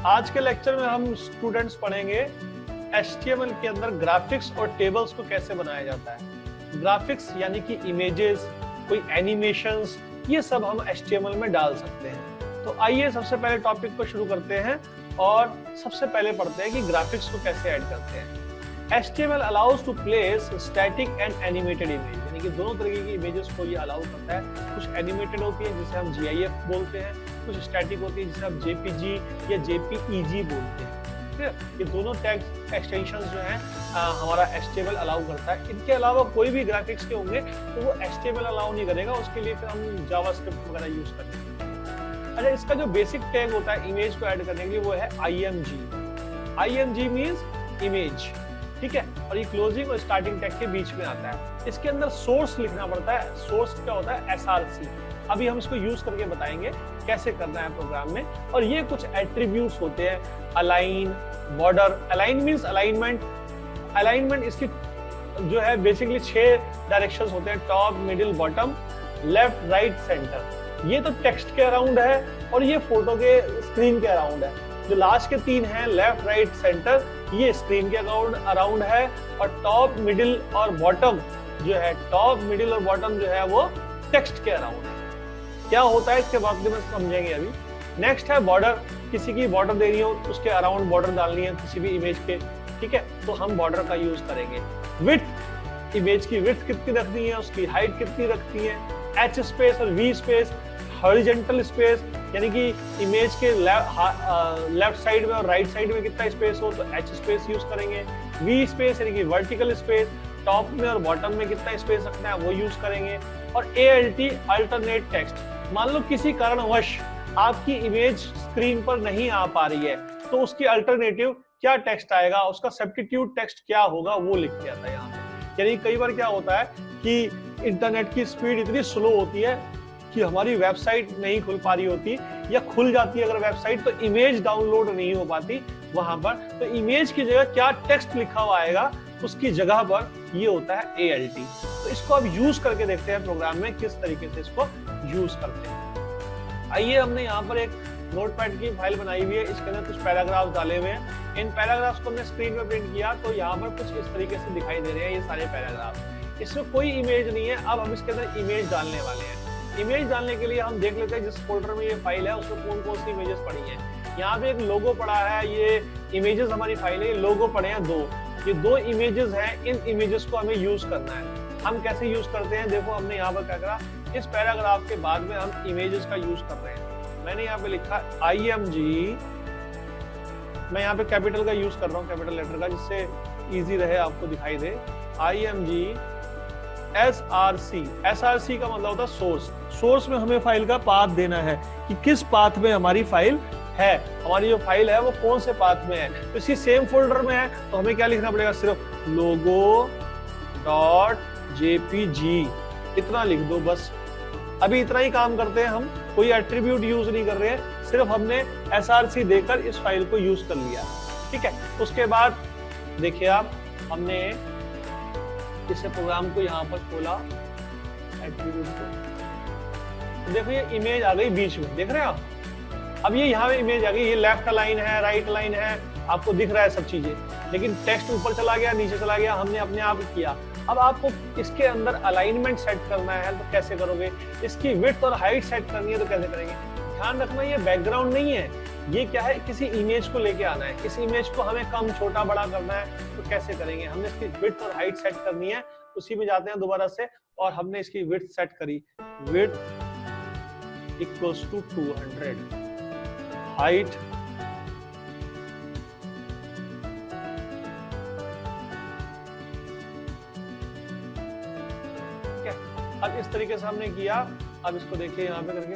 आज के लेक्चर में हम स्टूडेंट्स पढ़ेंगे HTML के अंदर ग्राफिक्स और टेबल्स को कैसे बनाया जाता है। ग्राफिक्स यानी कि इमेजेस, कोई एनिमेशंस, ये सब हम HTML में डाल सकते हैं। तो आइए सबसे पहले टॉपिक को शुरू करते हैं और सबसे पहले पढ़ते हैं कि ग्राफिक्स को कैसे ऐड करते हैं। HTML allows to place static and animated image, यानी कि दोनों तरीके की इमेजेस को ये अलाउ करता है। कुछ एनिमेटेड होती है जिसे हम GIF बोलते हैं, कुछ स्टैटिक होती है जिसे हम JPG या JPEG बोलते हैं। ठीक है, ये दोनों टैग एक्सटेंशंस जो हैं हमारा HTML अलाउ करता है। इनके अलावा कोई भी ग्राफिक्स के होंगे तो वो HTML अलाउ नहीं करेगा, उसके लिए फिर हम जावास्क्रिप्ट वगैरह यूज करेंगे। अच्छा, इसका जो बेसिक टैग होता है इमेज को ऐड करने के लिए वो है IMG। IMG मीन्स इमेज, ठीक है, और ये क्लोजिंग और स्टार्टिंग टैग के बीच में आता है। इसके अंदर सोर्स लिखना पड़ता है। सोर्स क्या होता है? SRC। अभी हम इसको यूज करके बताएंगे कैसे करना है प्रोग्राम में। और ये कुछ एट्रीब्यूट्स होते हैं, align, border. Align means alignment. Alignment इसकी जो है बेसिकली 6 डायरेक्शंस होते हैं, top, middle, bottom, left, right, centre. ये तो टेक्स्ट के अराउंड है और ये फोटो के स्क्रीन के अराउंड है। जो लास्ट के 3 हैं, लेफ्ट, राइट, सेंटर, ये स्क्रीन के अराउंड है। और टॉप, मिडिल और बॉटम जो है, टॉप, मिडिल और बॉटम जो है वो टेक्स्ट के अराउंड है। क्या होता है इसके बारे में समझेंगे अभी। नेक्स्ट है बॉर्डर। किसी की बॉर्डर देनी हो तो उसके अराउंड बॉर्डर डालनी है किसी भी इमेज के, ठीक है, तो हम बॉर्डर का यूज करेंगे। विड्थ, इमेज की विड्थ कितनी रखनी है, उसकी हाइट कितनी रखनी है। H स्पेस और V स्पेस, हॉरिजॉन्टल स्पेस यानी कि इमेज के लेफ्ट साइड में और राइट साइड में कितना स्पेस हो तो H स्पेस यूज करेंगे। V स्पेस यानी कि वर्टिकल स्पेस, टॉप में और बॉटम में कितना स्पेस रखना है वो यूज करेंगे। और ALT अल्टरनेट टेक्स्ट। मान लो किसी कारणवश आपकी इमेज स्क्रीन पर नहीं आ पा रही है तो उसकी अल्टरनेटिव क्या टेक्स्ट आएगा, उसका सब्स्टिट्यूट टेक्स्ट क्या होगा वो लिख के आता है यहाँ पे। यानी कई बार क्या होता है कि इंटरनेट की स्पीड इतनी स्लो होती है कि हमारी वेबसाइट नहीं खुल पा रही होती, या खुल जाती है अगर वेबसाइट तो इमेज डाउनलोड नहीं हो पाती वहां पर, तो इमेज की जगह क्या टेक्स्ट लिखा हुआ आएगा उसकी जगह पर ये होता है ALT। तो इसको अब यूज करके देखते हैं प्रोग्राम में किस तरीके से इसको यूज करते हैं। आइए, हमने यहाँ पर एक नोटपैड की फाइल बनाई हुई है, इसके अंदर कुछ पैराग्राफ डाले हुए हैं। इन पैराग्राफ्स को हमने स्क्रीन पर प्रिंट किया तो यहाँ पर कुछ इस तरीके से दिखाई दे रहे हैं ये सारे पैराग्राफ। इसमें कोई इमेज नहीं है। अब हम इसके अंदर इमेज डालने वाले हैं। इमेज डालने के लिए हम देख लेते हैं जिस फोल्डर में ये फाइल है उसमें कौन कौन सी इमेजेस पड़ी हैं। यहाँ पे एक लोगो पड़ा है, ये इमेजेस हमारी फाइल है, लोगो पड़े हैं 2। ये 2 इमेजेस हैं, इन इमेजेस को हमें यूज करना है। हम कैसे यूज करते हैं देखो, हमने यहाँ पर क्या करा, इस पैराग्राफ के बाद में हम इमेजेस का यूज कर रहे हैं। मैंने यहाँ पे लिखा IMG, मैं यहाँ पे कैपिटल का यूज कर रहा हूँ, कैपिटल लेटर का, जिससे इजी रहे आपको दिखाई दे। IMG SRC। SRC का मतलब होता है सोर्स। सोर्स में हमें फाइल का पाथ देना है कि किस पाथ में हमारी फाइल है, हमारी जो फाइल है वो कौन से पाथ में है। तो इसी सेम फोल्डर में है तो हमें क्या लिखना पड़ेगा, सिर्फ logo.jpg इतना लिख दो बस। अभी इतना ही काम करते हैं हम, कोई एट्रीब्यूट यूज नहीं कर रहे हैं, सिर्फ हमने SRC देकर इस फाइल को यूज कर लिया, ठीक है। उसके बाद देखिए आप, हमने इस प्रोग्राम को यहाँ पर खोला, एट्रीब्यूट को, देखो ये इमेज आ गई बीच में, देख रहे हैं आप। अब ये यहाँ पे इमेज आ गई, ये लेफ्ट अलाइन है, राइट अलाइन है, आपको दिख रहा है सब चीजें, लेकिन टेक्स्ट ऊपर चला गया, नीचे चला गया, हमने अपने आप किया। अब आपको इसके अंदर अलाइनमेंट सेट करना है तो कैसे करोगे, इसकी विड्थ और हाइट सेट करनी है तो कैसे करेंगे। ध्यान रखना ये बैकग्राउंड नहीं है, ये क्या है, किसी इमेज को लेके आना है। इस इमेज को हमें कम छोटा बड़ा करना है तो कैसे करेंगे, हमने इसकी विड्थ और हाइट सेट करनी है। उसी में जाते हैं दोबारा से और हमने इसकी विड्थ सेट करी, विड्थ इक्वल्स टू 200, हाइट अब इस तरीके से हमने किया। अब इसको देखिए यहाँ पे करके,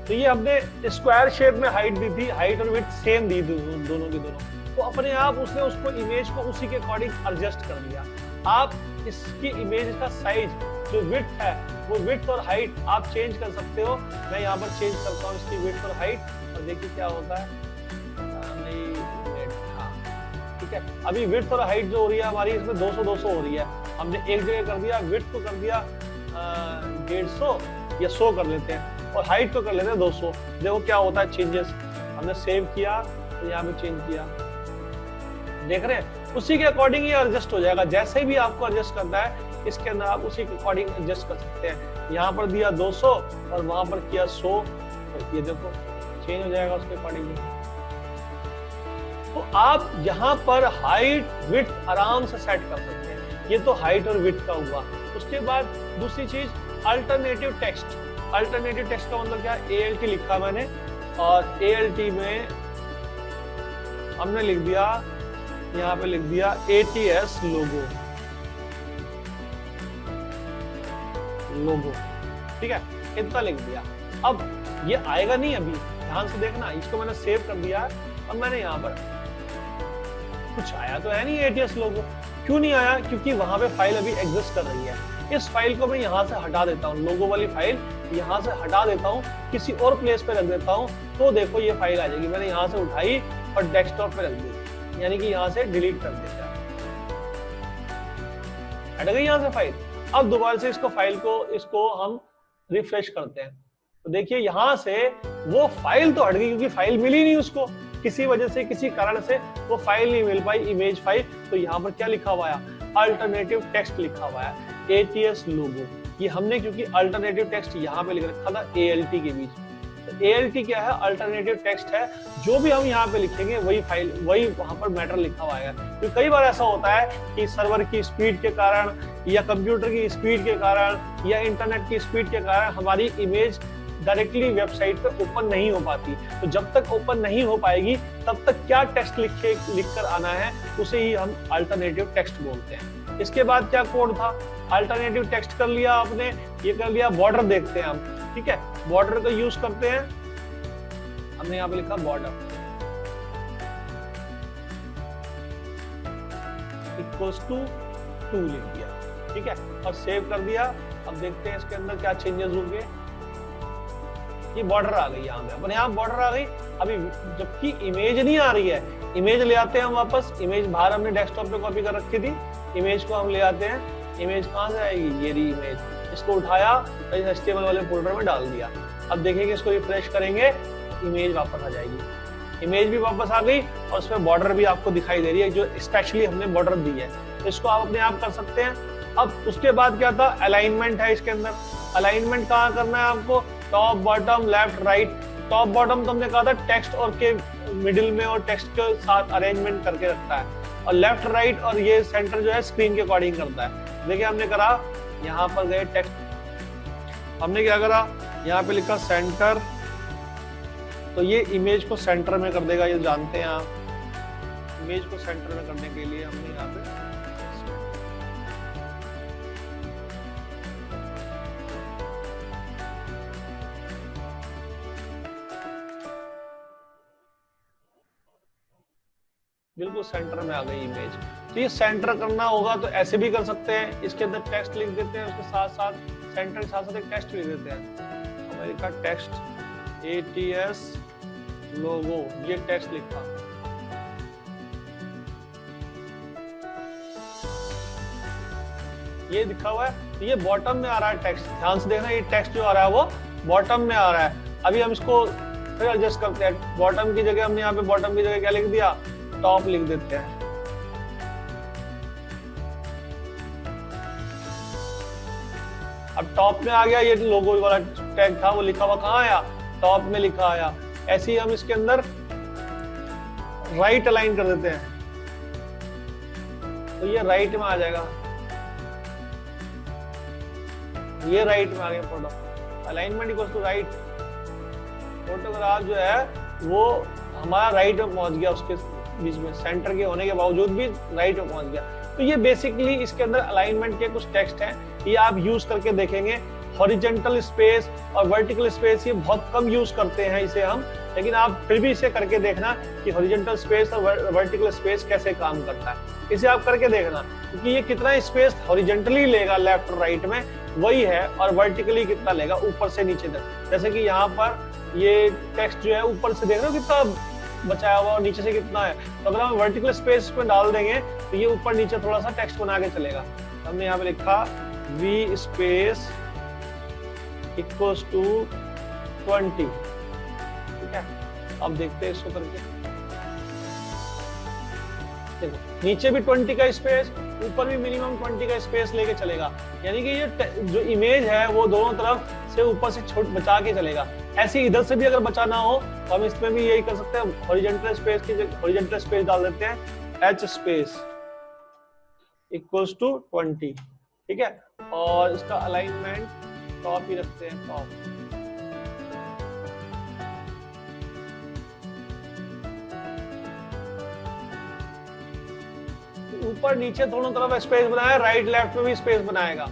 तो ये हमने स्क्वायर शेप में हाइट दी थी, हाइट और विड्थ सेम दी दोनों की दोनों, तो अपने आप उसने उसको इमेज को उसी के अकॉर्डिंग एडजस्ट कर दिया। आप इसकी इमेज का साइज जो विड्थ है वो विड्थ और हाइट आप चेंज कर सकते हो। मैं यहाँ पर चेंज करता हूँ इसकी विड्थ और हाइट और देखिए क्या होता है। ठीक है, अभी विड्थ और हाइट जो हो रही है हमारी इसमें 200 हो रही है। हमने एक जगह कर दिया, विड्थ को कर दिया 150 या 100 कर लेते हैं और हाइट को कर लेते हैं 200। देखो क्या होता है चेंजेस, हमने सेव किया तो यहाँ पे चेंज किया, देख रहे हैं, उसी के अकॉर्डिंग ये एडजस्ट हो जाएगा। जैसे भी आपको एडजस्ट करना है इसके अंदर आप उसी के अकॉर्डिंग एडजस्ट कर सकते हैं। यहाँ पर दिया 200 और वहां पर किया 100, तो ये देखो चेंज हो जाएगा उसके अकॉर्डिंग। तो आप यहाँ पर हाइट विड्थ आराम से सेट कर सकते हैं। ये तो हाइट और विड्थ का हुआ। उसके बाद दूसरी चीज अल्टरनेटिव टेक्स्ट। अल्टरनेटिव टेक्स्ट का मतलब क्या है, ALT लिखा मैंने और ALT में हमने लिख दिया, यहाँ पे लिख दिया ATS लोगो, ठीक है, इतना लिख दिया। अब ये आएगा नहीं, अभी ध्यान से देखना, इसको मैंने सेव कर दिया अब मैंने यहाँ पर कुछ आया तो है नहीं ATS लोगो। क्यों नहीं आया, क्योंकि वहां पे फाइल अभी एग्जिस्ट कर रही है। इस फाइल को मैं यहाँ से हटा देता हूँ, लोगो वाली फाइल यहाँ से हटा देता हूँ, किसी और प्लेस पे रख देता हूँ, तो देखो ये फाइल आ जाएगी। मैंने यहाँ से उठाई और डेस्कटॉप पे रख दी, यानी कि यहाँ से डिलीट कर देता, हट गई यहाँ से फाइल। अब दोबारा से इसको हम रिफ्रेश करते हैं, तो देखिए यहाँ से वो फाइल तो हट गई, क्योंकि फाइल मिली नहीं उसको, किसी वजह से किसी कारण से वो फाइल नहीं मिल पाई, इमेज फाइल। तो यहाँ पर क्या लिखा हुआ है, अल्टरनेटिव टेक्स्ट लिखा हुआ है, ATS लोगो। ये हमने क्योंकि अल्टरनेटिव टेक्स्ट यहाँ पे लिख रखा था ALT के बीच। तो ALT क्या है, अल्टरनेटिव टेक्स्ट है। जो भी हम यहाँ पे लिखेंगे वही फाइल, वही वहां पर मैटर लिखा हुआ है। तो कई बार ऐसा होता है कि सर्वर की स्पीड के कारण या कंप्यूटर की स्पीड के कारण या इंटरनेट की स्पीड के कारण हमारी इमेज डायरेक्टली वेबसाइट पे ओपन नहीं हो पाती। तो जब तक ओपन नहीं हो पाएगी तब तक क्या टेक्स्ट लिखकर आना है, उसे ही हम अल्टरनेटिव टेक्स्ट बोलते हैं। इसके बाद क्या कोड था, अल्टरनेटिव टेक्स्ट कर लिया आपने, ये कर लिया। बॉर्डर देखते हैं हम, ठीक है, बॉर्डर का यूज करते हैं। हमने यहाँ पे लिखा बॉर्डर इक्वल्स टू 2 लिख दिया, ठीक है, और सेव कर दिया। अब देखते हैं इसके अंदर क्या चेंजेस होंगे। ये बॉर्डर आ गई, यहाँ पे अपने आप बॉर्डर आ गई। अभी जबकि इमेज नहीं आ रही है, इमेज ले आते हैं हम वापस। इमेज बाहर हमने डेस्कटॉप पे कॉपी कर रखी थी, इमेज को हम ले आते हैं। इमेज कहाँ से आएगी, ये रही इमेज। इसको उठाया HTML वाले फोल्डर में डाल दिया। अब देखेंगे, इसको रिफ्रेश करेंगे, इमेज वापस आ जाएगी। इमेज भी वापस आ गई और उसमें बॉर्डर भी आपको दिखाई दे रही है, जो स्पेशली हमने बॉर्डर दी है। तो इसको आप अपने आप कर सकते हैं। अब उसके बाद क्या था, अलाइनमेंट है इसके अंदर। अलाइनमेंट कहाँ करना है आपको, top bottom left right. Top bottom तो हमने कहा था टेक्स्ट और के मिडिल में और टेक्स्ट के साथ अरेंजमेंट करके रखता है, और लेफ्ट राइट और ये सेंटर जो है स्क्रीन के अकॉर्डिंग करता है। देखिए हमने करा, यहाँ पर गए टेक्स्ट, हमने क्या करा, यहाँ पे लिखा सेंटर, तो ये इमेज को सेंटर में कर देगा, ये जानते हैं आप। इमेज को सेंटर में करने के लिए हमने यहाँ पे बिल्कुल सेंटर में आ गई इमेज। तो ये सेंटर करना होगा तो ऐसे भी कर सकते हैं, इसके अंदर टेक्स्ट लिख देते हैं, उसके साथ साथ सेंटर के साथ साथ एक टेक्स्ट लिख देते हैं। हमारे का टेक्स्ट ATS लोगो, ये टेक्स्ट लिखा, ये लिखा हुआ है। तो ये बॉटम में आ रहा है टेक्स्ट, ध्यान से देखना, ये टेक्स्ट जो आ रहा है वो बॉटम में आ रहा है। अभी हम इसको फिर एडजस्ट करते हैं। बॉटम की जगह हमने यहाँ पे बॉटम की जगह क्या लिख दिया, टॉप लिख देते हैं। अब टॉप में आ गया, ये लोगो वाला टैग था वो लिखा हुआ कहाँ आया, टॉप में लिखा आया। ऐसे ही हम इसके अंदर राइट अलाइन कर देते हैं, तो ये राइट में आ जाएगा, ये राइट में आ गया photo. Alignment equals to right, photograph जो है वो हमारा राइट में पहुंच गया, उसके बीच में सेंटर के होने के बावजूद भी राइट में पहुंच गया। तो ये बेसिकली इसके अंदर अलाइनमेंट के कुछ टेक्स्ट हैं, ये आप यूज करके देखेंगे। हॉरिजॉन्टल स्पेस और वर्टिकल स्पेस ये बहुत कम यूज करते हैं इसे हम, लेकिन आप फिर भी इसे करके देखना कि हॉरिजॉन्टल स्पेस और वर्टिकल स्पेस कैसे काम करता है। इसे आप करके देखना, क्योंकि ये कितना स्पेस हॉरिजॉन्टली लेगा लेफ्ट और राइट में वही है, और वर्टिकली कितना लेगा ऊपर से नीचे तक। जैसे कि यहाँ पर ये टेक्स्ट जो है ऊपर से देख रहे हो कितना बचाया हुआ और नीचे से कितना है, तो अगर हम वर्टिकल स्पेस में डाल देंगे तो ये ऊपर नीचे थोड़ा सा टेक्स्ट बना के चलेगा। हमने यहाँ पे लिखा V स्पेस इक्वल्स टू 20, ठीक है। अब देखते हैं इसको करके, देखो नीचे भी 20 का स्पेस, ऊपर भी मिनिमम 20 का स्पेस लेके चलेगा, यानी कि ये जो इमेज है वो दोनों तरफ से ऊपर से छोड़ बचा के चलेगा। ऐसे इधर से भी अगर बचाना हो तो हम इसमें भी यही कर सकते हैं, हॉरिजॉन्टल स्पेस की जगह हॉरिजॉन्टल स्पेस डाल देते हैं, h स्पेस इक्वल्स टू 20, ठीक है। और इसका अलाइनमेंट टॉप ही रखते हैं, टॉप। ऊपर नीचे दोनों तरफ स्पेस बनाया, राइट लेफ्ट में भी स्पेस बनाएगा।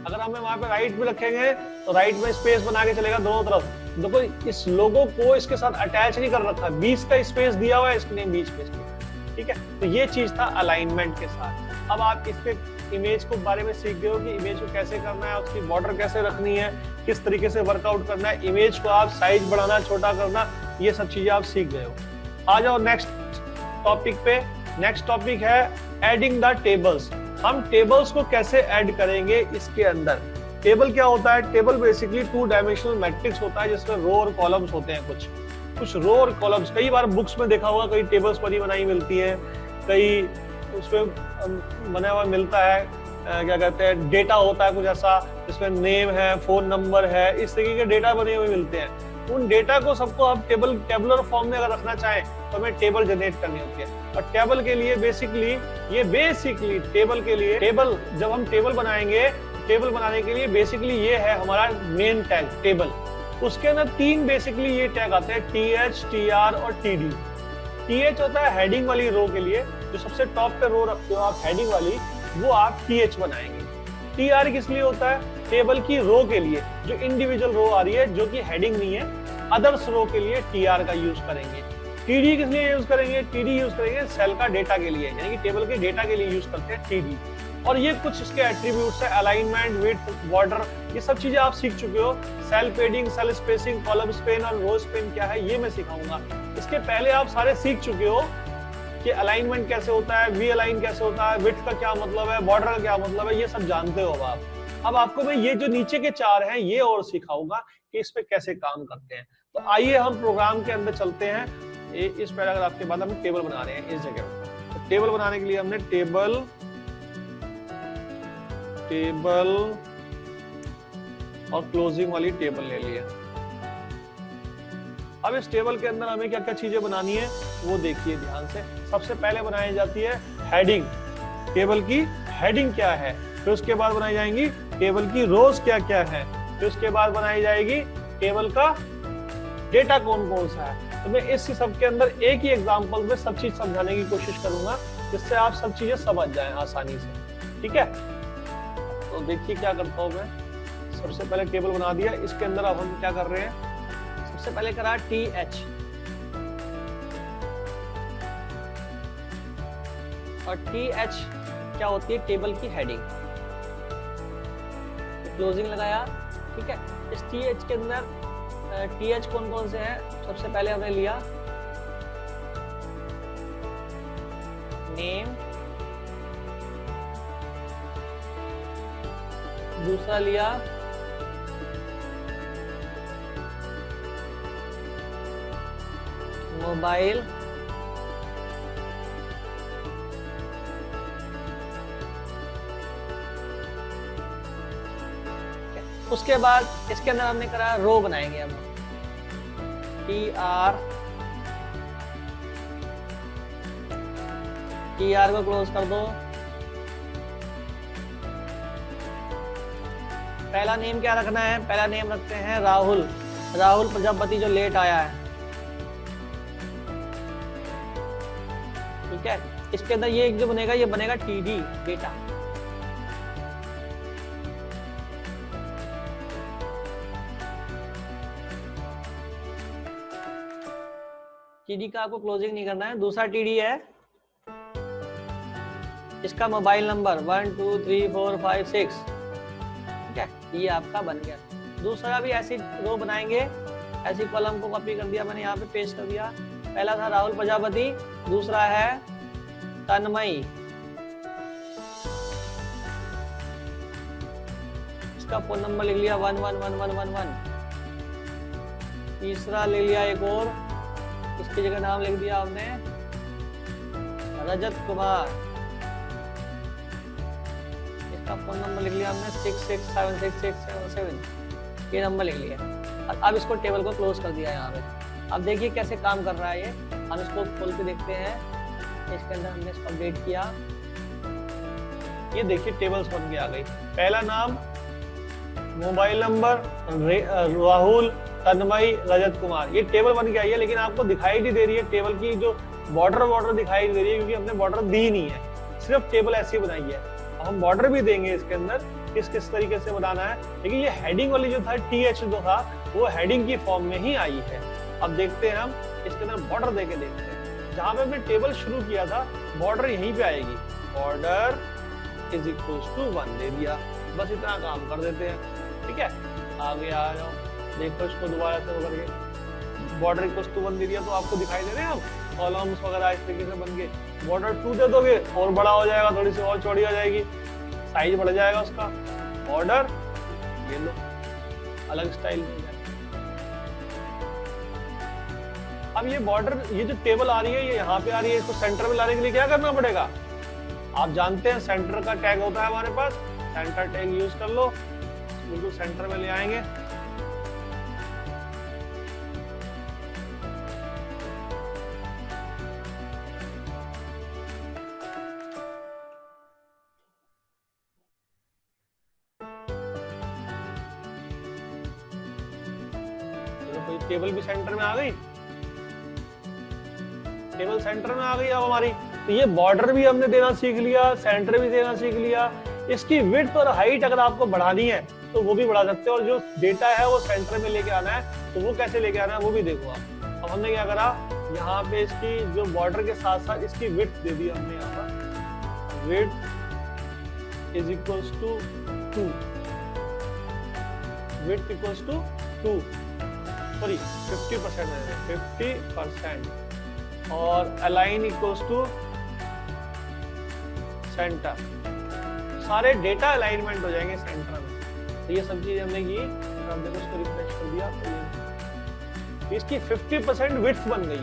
अगर हमें वहां पे राइट में रखेंगे तो राइट में स्पेस बना के चलेगा दोनों तरफ। देखो इस लोगो को इसके साथ अटैच नहीं कर रखा, 20 का स्पेस दिया हुआ है, इसने 20 स्पेस दिया, ठीक है। तो ये चीज था अलाइनमेंट के साथ। अब आप इसके इमेज को बारे में सीख गए हो कि इमेज को कैसे करना है, उसकी बॉर्डर कैसे रखनी है, किस तरीके से वर्कआउट करना है, इमेज को आप साइज बढ़ाना छोटा करना, ये सब चीजें आप सीख गए हो। आ जाओ नेक्स्ट टॉपिक पे। नेक्स्ट टॉपिक है एडिंग द टेबल्स। हम टेबल्स को कैसे ऐड करेंगे इसके अंदर। टेबल क्या होता है? टेबल बेसिकली 2 डायमेंशनल मैट्रिक्स होता है जिसमें रो और कॉलम्स होते हैं। कुछ रो और कॉलम्स, कई बार बुक्स में देखा होगा, कई टेबल्स बनी बनाई मिलती है, कई उसमें बना हुआ मिलता है, क्या कहते हैं, डेटा होता है कुछ ऐसा जिसमें नेम है, फोन नंबर है, इस तरीके के डेटा बने हुए मिलते हैं। उन डेटा को सबको आप टेबुलर फॉर्म में अगर रखना चाहें तो हमें टेबल जनरेट करनी होती है। और टेबल के लिए बेसिकली टेबल जब हम टेबल बनाएंगे, टेबल बनाने के लिए बेसिकली ये है हमारा मेन टैग टेबल। उसके अंदर 3 बेसिकली ये टैग आते हैं, TH, TR और TD। TH होता है हेडिंग वाली रो के लिए, जो सबसे टॉप पे रो रखते हो आप हेडिंग वाली, वो आप TH बनाएंगे। TR किस लिए होता है? टेबल की रो के लिए, जो इंडिविजुअल रो आ रही है जो कि हेडिंग नहीं है, अदर्स रो के लिए TR का यूज करेंगे। TD किस लिए यूज करेंगे? TD यूज करेंगे सेल का डेटा के लिए, यानी कि टेबल के डेटा के लिए यूज करते हैं TD। और ये कुछ इसके एट्रीब्यूट्स है, अलाइनमेंट, विड्थ, बॉर्डर, ये सब चीजें आप सीख चुके हो। Cell padding, cell spacing, column span और रो स्पेन क्या है ये मैं सिखाऊंगा। इसके पहले आप सारे सीख चुके हो कि अलाइनमेंट कैसे होता है, वी अलाइन कैसे होता है, विड्थ का क्या मतलब है, बॉर्डर का क्या मतलब है, ये सब जानते हो आप। अब आपको मैं ये जो नीचे के 4 हैं ये और सिखाऊंगा कि इस पे कैसे काम करते हैं। तो आइए हम प्रोग्राम के अंदर चलते हैं। इस पैराग्राफ के बाद हम टेबल बना रहे हैं इस जगह पर। तो टेबल बनाने के लिए हमने टेबल और क्लोजिंग वाली टेबल ले लिया। अब इस टेबल के अंदर हमें क्या क्या चीजें बनानी है वो देखिए ध्यान से। सबसे पहले बनाई जाती है हेडिंग। टेबल की हेडिंग क्या है, फिर उसके बाद बनाई जाएंगी टेबल की रोज क्या क्या है, फिर उसके बाद बनाई जाएगी टेबल का डेटा कौन कौन सा है। तो मैं इस सब के अंदर एक ही एग्जांपल में सब चीज समझाने की कोशिश करूंगा जिससे आप सब चीजें समझ जाएं आसानी से, ठीक है। तो देखिए क्या करता हूं मैं। सबसे पहले टेबल बना दिया, इसके अंदर अब हम क्या कर रहे हैं, सबसे पहले करा TH और TH क्या होती है, टेबल की हेडिंग। क्लोजिंग लगाया, ठीक है। इस TH के अंदर TH कौन कौन से हैं? सबसे पहले हमने लिया नेम, दूसरा लिया मोबाइल, उसके बाद इसके अंदर हमने करा रो बनाएंगे हम, TR को क्लोज कर दो। पहला नेम क्या रखना है? पहला नेम रखते हैं राहुल प्रजापति जो लेट आया है, ठीक है। इसके अंदर ये जो बनेगा ये बनेगा TD डेटा। TD का आपको क्लोजिंग नहीं करना है। दूसरा TD है इसका मोबाइल नंबर 1 2 3 4 5 6, ठीक है, ये आपका बन गया। दूसरा भी ऐसी रो बनाएंगे, ऐसी कॉलम को कॉपी कर दिया मैंने, यहाँ पे पेस्ट कर दिया। पहला था राहुल प्रजापति, दूसरा है तन्मयी, इसका फोन नंबर लिख लिया 111111। तीसरा ले लिया एक और, इसकी जगह नाम लिख दिया आपने रजत कुमार। इसका फोन नंबर लिख लिया हमने 667667, ये नंबर लिख लिया। और अब इसको टेबल को क्लोज कर दिया यहाँ पे। अब देखिए कैसे काम कर रहा है ये, हम इसको खोल के देखते हैं। इसके अंदर हमने इसको अपडेट किया, ये देखिए टेबल्स बन के आ गई। पहला नाम, मोबाइल नंबर, राहुल, तन्मय, रजत कुमार, ये टेबल बन के आई है। लेकिन आपको दिखाई नहीं दे रही है टेबल की जो बॉर्डर दिखाई नहीं दे रही है, क्योंकि हमने बॉर्डर दी नहीं है, सिर्फ टेबल ऐसी बनाई है। अब हम बॉर्डर भी देंगे इसके अंदर, किस तरीके से बनाना है। लेकिन ये हेडिंग वाली जो था TH जो था वो हेडिंग की फॉर्म में ही आई है। अब देखते हैं हम इसके अंदर बॉर्डर देके देखते हैं। जहां पे हमने टेबल शुरू किया था बॉर्डर यहीं पे आएगी, बॉर्डर इज इक्वल्स टू 1 दे दिया, बस इतना काम कर देते हैं। ठीक है, आगे आ जाओ, देखो इसको दोबारा से करके बॉर्डर इक्वल्स टू 1 दे दिया, तो आपको दिखाई दे रहे हैं अब कॉलम्स वगैरह इस तरीके से बन गए। बॉर्डर 2 दे दोगे और बड़ा हो जाएगा, थोड़ी सी और चौड़ी हो जाएगी, साइज बढ़ जाएगा उसका। बॉर्डर ये लो, अलग स्टाइल हो जाएगा। अब ये बॉर्डर, ये जो टेबल आ रही है ये यहाँ पे आ रही है, इसको सेंटर में लाने के लिए क्या करना पड़ेगा? आप जानते हैं सेंटर का टैग होता है हमारे पास, सेंटर टैग यूज कर लो, बिल्कुल सेंटर में ले आएंगे। तो टेबल भी सेंटर में आ गई, टेबल सेंटर में आ गई अब हमारी। तो ये बॉर्डर भी हमने देना सीख लिया, सेंटर भी देना सीख लिया। इसकी विड्थ और हाइट अगर आपको बढ़ानी है तो वो भी बढ़ा सकते हो, और जो डेटा है वो सेंटर में लेके आना है तो वो कैसे लेके आना है वो भी देखो आप। अब हमने क्या करा, यहाँ पे इसकी जो बॉर्डर के साथ साथ इसकी विड्थ दे दी हमने। यहाँ पर width is equals to 2, width equals to 2, sorry 50% है, 50%, और अलाइन इक्वल्स टू सेंटर। सारे डेटा अलाइनमेंट हो जाएंगे सेंटर में। तो ये सब चीजें हमने की, तो देखो इसको रिफ्रेश कर दिया तो इसकी 50% विड्थ बन गई।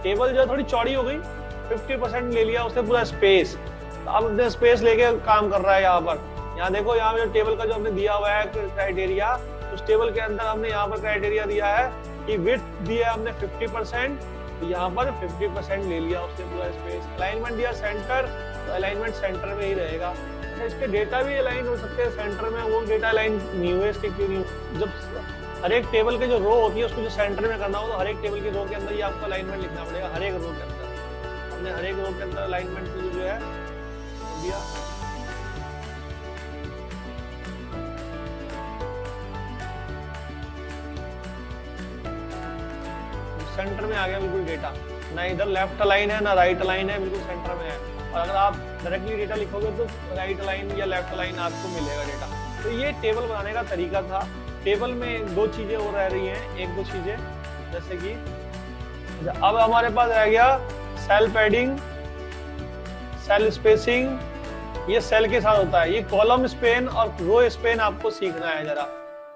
टेबल जो थोड़ी चौड़ी हो गई, 50% ले लिया उसने पूरा स्पेस। तो अब अपने स्पेस लेके काम कर रहा है यहाँ पर। यहाँ देखो, यहाँ पे टेबल का जो हमने दिया हुआ है क्राइटेरिया, उस टेबल के अंदर हमने यहाँ पर क्राइटेरिया दिया है कि विड्थ दिया हमने 50%, तो यहाँ पर 50% ले लिया उसने पूरा स्पेस। अलाइनमेंट दिया सेंटर, तो अलाइनमेंट सेंटर में ही रहेगा। इसके डेटा भी अलाइन हो सकते हैं सेंटर में, वो डेटा अलाइन नहीं हुए इसके क्यों नहीं? जब हर एक टेबल के जो रो होती है उसको जो सेंटर में करना हो, तो हर एक टेबल की रो के अंदर ही आपको अलाइनमेंट लिखना पड़ेगा, हर एक रो के अंदर। हमने हर एक रो के अंदर अलाइनमेंट जो है दिया। सेंटर में आ गया बिल्कुल डेटा, ना इधर लेफ्ट अलाइन है ना राइट अलाइन है, बिल्कुल सेंटर में है। और अगर आप डायरेक्टली डेटा लिखोगे तो राइट अलाइन या लेफ्ट अलाइन आपको मिलेगा डेटा। तो ये टेबल बनाने का तरीका था। टेबल में दो चीजें और रह रही हैं, एक दो चीजें, जैसे कि अब हमारे पास रह गया सेल पैडिंग, सेल स्पेसिंग। ये सेल के साथ होता है। ये कॉलम स्पेन और रो स्पेन आपको सीखना है जरा।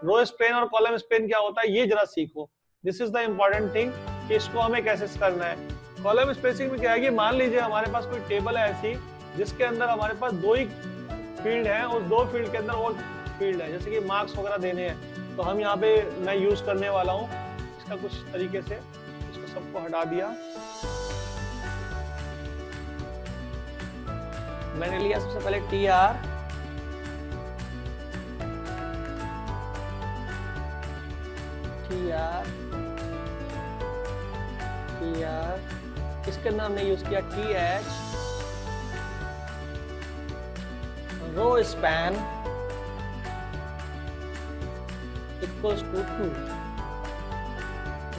रो स्पेन और कॉलम स्पेन क्या होता है ये जरा सीखो। This is the important thing कि इसको हमें कैसे करना है। कॉलम स्पेसिंग में क्या है कि मान लीजिए हमारे पास कोई टेबल है ऐसी जिसके अंदर हमारे पास दो ही फील्ड है, उस दो फील्ड के अंदर और फील्ड है, जैसे कि मार्क्स वगैरह देने हैं। तो हम यहाँ पे मैं यूज करने वाला हूँ इसका कुछ तरीके से, इसको सबको हटा दिया। मैंने लिया सबसे पहले TR, इसके अंदर हमने यूज किया TH, row span equals to 2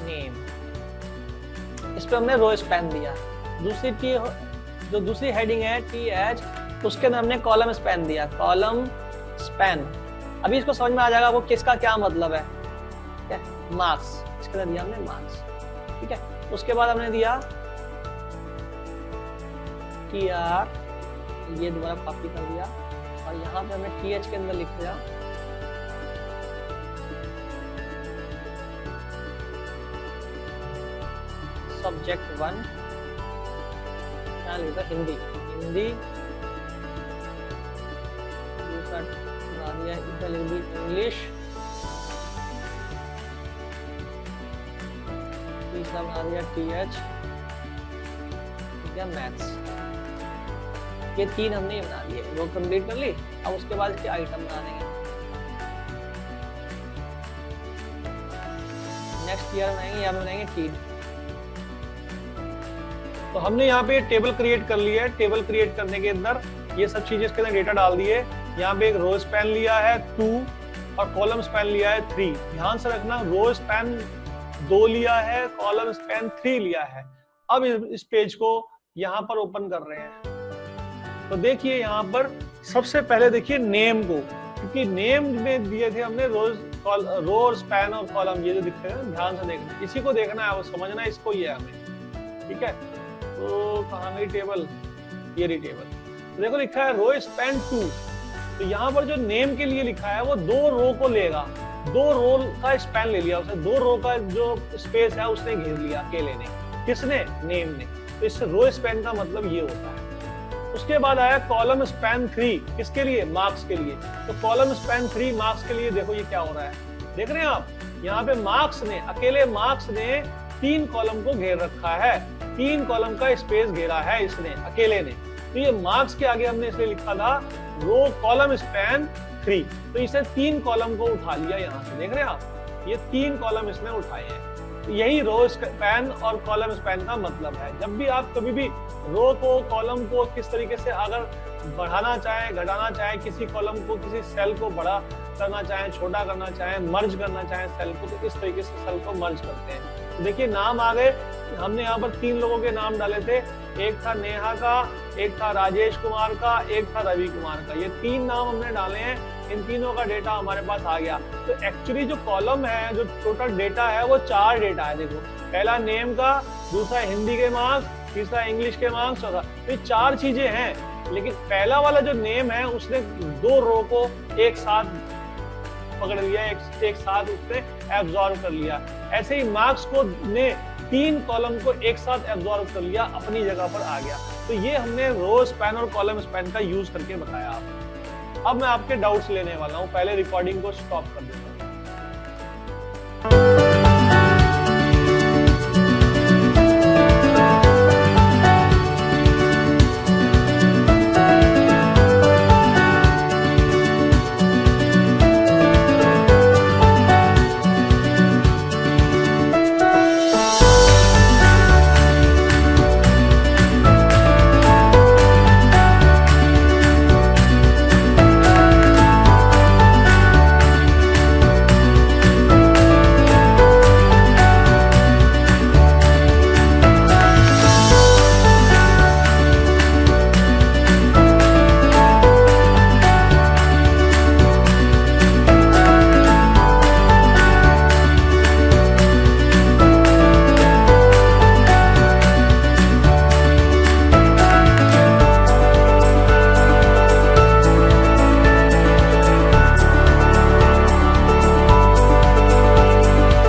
name. इस पे हमने रो स्पैन दिया। दूसरी जो दूसरी हेडिंग है TH, उसके अंदर हमने कॉलम स्पैन दिया, कॉलम स्पैन। अभी इसको समझ में आ जाएगा वो किसका क्या मतलब है। ठीक है, मार्क्स, इसके अंदर दिया हमने मार्क्स। ठीक है, उसके बाद हमने दिया TR, ये दोबारा कॉपी कर दिया और यहाँ पे हमने TH के अंदर लिख दिया सब्जेक्ट 1 क्या लिखा, हिंदी, हिंदी, दूसरा बना दिया, इधर लिख दी इंग्लिश, तीसरा बना दिया TH, ठीक है, मैथ्स। ये 3 हमने बना दिए, वो कंप्लीट कर ली। अब उसके बाद इसके आइटम बना देंगे। नेक्स्ट ईयर बनाएंगे, यहाँ पे बनाएंगे टीड। तो हमने यहाँ पे टेबल क्रिएट कर लिया है। टेबल क्रिएट करने के अंदर ये सब चीजें इसके अंदर डेटा डाल दिए। यहाँ पे एक रो स्पैन लिया है 2 और कॉलम स्पैन लिया है 3। ध्यान से रखना, रो स्पैन 2 लिया है, कॉलम स्पैन 3 लिया है। अब इस पेज को यहाँ पर ओपन कर रहे हैं। तो देखिए यहाँ पर सबसे पहले देखिए नेम को, क्योंकि नेम में दिए थे हमने रो स्पैन और कॉलम, ये जो दिखते हैं ध्यान से देखना, इसी को देखना है, वो समझना है इसको, ये हमें, ठीक है। तो कहाँ गई टेबल, ये रही टेबल। तो देखो लिखा है रो स्पैन 2। तो यहाँ पर जो नेम के लिए लिखा है वो 2 रो को लेगा, 2 रो का स्पैन ले लिया उसने, 2 रो का जो स्पेस है उसने घेर लिया अकेले ने। किसने? नेम ने। तो इससे रो स्पैन का मतलब ये होता है। उसके बाद आया कॉलम स्पैन 3, किसके लिए? मार्क्स के लिए। तो कॉलम स्पैन 3 मार्क्स के लिए, देखो ये क्या हो रहा है, देख रहे हैं आप, यहाँ पे मार्क्स ने, अकेले मार्क्स ने 3 कॉलम को घेर रखा है, 3 कॉलम का स्पेस घेरा है इसने अकेले ने। तो ये मार्क्स के आगे हमने इसलिए लिखा था रो कॉलम स्पैन 3। तो इसने 3 कॉलम को उठा लिया यहाँ से, देख रहे हैं आप, ये 3 कॉलम इसने उठाए हैं। यही रो स्पैन और कॉलम स्पैन का मतलब है। जब भी आप कभी भी रो को, कॉलम को किस तरीके से अगर बढ़ाना चाहें, घटाना चाहें, किसी कॉलम को, किसी सेल को बड़ा करना चाहें, छोटा करना चाहें, मर्ज करना चाहें सेल को, तो इस तरीके से सेल को मर्ज करते हैं। तो देखिए नाम आ गए, हमने यहाँ पर 3 लोगों के नाम डाले थे, एक था नेहा का, एक था राजेश कुमार का, एक था रवि कुमार का। ये 3 नाम हमने डाले हैं, इन तीनों का डेटा हमारे पास आ गया। तो एक्चुअली जो कॉलम है, जो टोटल डेटा है, वो 4 डेटा है। देखो, पहला नेम का, दूसरा हिंदी के मार्क्स, तीसरा इंग्लिश के मार्क्स, चौथा, तो ये 4 चीजें हैं। लेकिन पहला वाला जो नेम है उसने 2 रो को एक साथ पकड़ लिया, एक साथ उसने एब्जॉर्ब कर लिया। ऐसे ही मार्क्स को ने 3 कॉलम को एक साथ एब्जॉर्ब कर लिया, अपनी जगह पर आ गया। तो ये हमने रो स्पैन और कॉलम स्पैन का यूज करके बताया। अब मैं आपके डाउट्स लेने वाला हूँ, पहले रिकॉर्डिंग को स्टॉप कर दूंगा।